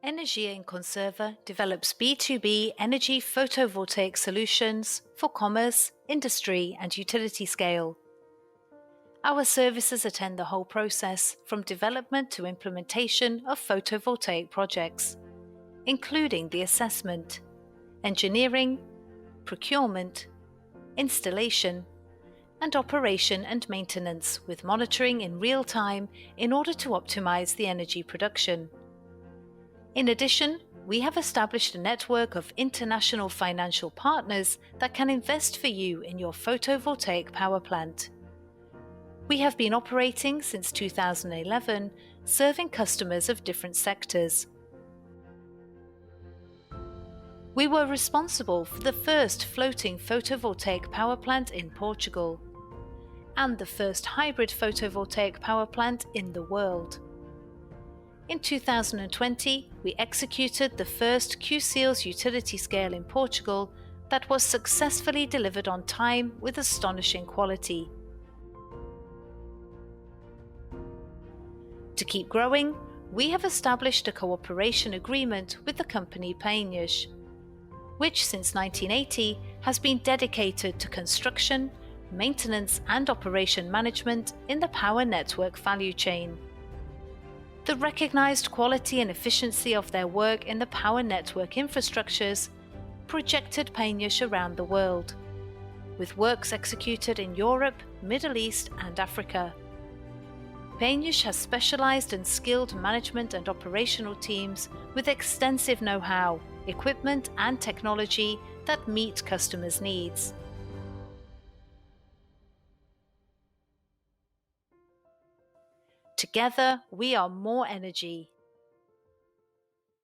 Energia in Conserva develops B2B energy photovoltaic solutions for commerce, industry and utility scale. Our services attend the whole process from development to implementation of photovoltaic projects, including the assessment, engineering, procurement, installation, and operation and maintenance with monitoring in real time in order to optimize the energy production. In addition, we have established a network of international financial partners that can invest for you in your photovoltaic power plant. We have been operating since 2011, serving customers of different sectors. We were responsible for the first floating photovoltaic power plant in Portugal and the first hybrid photovoltaic power plant in the world. In 2020, we executed the first Q-Seals utility scale in Portugal that was successfully delivered on time with astonishing quality. To keep growing, we have established a cooperation agreement with the company PAINHAS, which since 1980 has been dedicated to construction, maintenance and operation management in the power network value chain. The recognized quality and efficiency of their work in the power network infrastructures projected PAINHAS around the world, with works executed in Europe, Middle East and Africa. PAINHAS has specialized and skilled management and operational teams with extensive know-how, equipment and technology that meet customers' needs. Together, we are more energy.